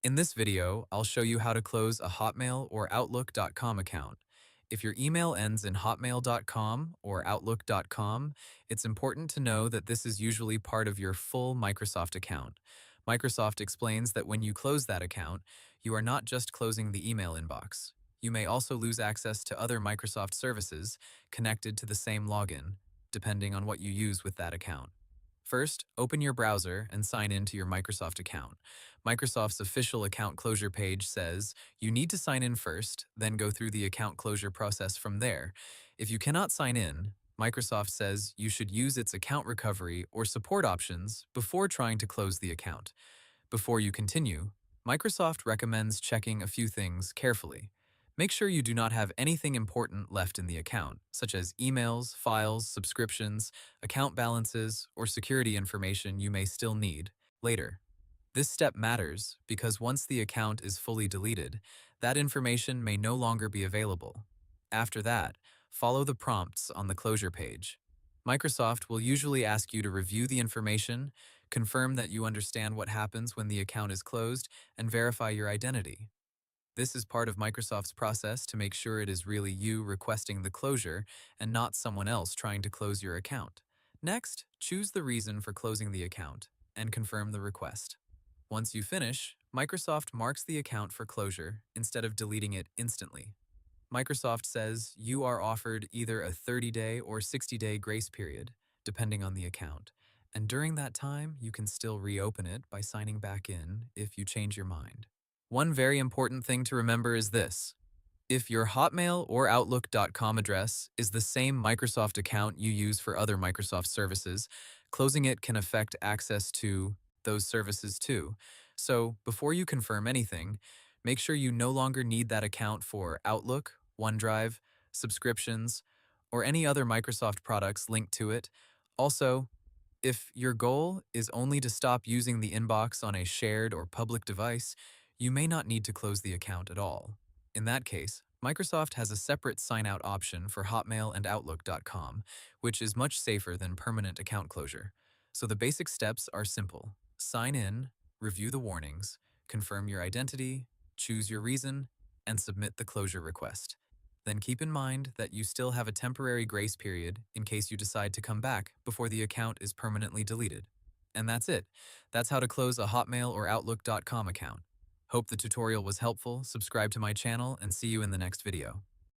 In this video, I'll show you how to close a Hotmail or Outlook.com account. If your email ends in hotmail.com or outlook.com, it's important to know that this is usually part of your full Microsoft account. Microsoft explains that when you close that account, you are not just closing the email inbox. You may also lose access to other Microsoft services connected to the same login, depending on what you use with that account. First, open your browser and sign in to your Microsoft account. Microsoft's official account closure page says you need to sign in first, then go through the account closure process from there. If you cannot sign in, Microsoft says you should use its account recovery or support options before trying to close the account. Before you continue, Microsoft recommends checking a few things carefully. Make sure you do not have anything important left in the account, such as emails, files, subscriptions, account balances, or security information you may still need later. This step matters because once the account is fully deleted, that information may no longer be available. After that, follow the prompts on the closure page. Microsoft will usually ask you to review the information, confirm that you understand what happens when the account is closed, and verify your identity. This is part of Microsoft's process to make sure it is really you requesting the closure and not someone else trying to close your account. Next, choose the reason for closing the account and confirm the request. Once you finish, Microsoft marks the account for closure instead of deleting it instantly. Microsoft says you are offered either a 30-day or 60-day grace period, depending on the account. And during that time, you can still reopen it by signing back in if you change your mind. One very important thing to remember is this. If your Hotmail or Outlook.com address is the same Microsoft account you use for other Microsoft services, closing it can affect access to those services too. So before you confirm anything, make sure you no longer need that account for Outlook, OneDrive, subscriptions, or any other Microsoft products linked to it. Also, if your goal is only to stop using the inbox on a shared or public device, you may not need to close the account at all. In that case, Microsoft has a separate sign-out option for Hotmail and Outlook.com, which is much safer than permanent account closure. So the basic steps are simple. Sign in, review the warnings, confirm your identity, choose your reason, and submit the closure request. Then keep in mind that you still have a temporary grace period in case you decide to come back before the account is permanently deleted. And that's it. That's how to close a Hotmail or Outlook.com account. Hope the tutorial was helpful, subscribe to my channel, and see you in the next video.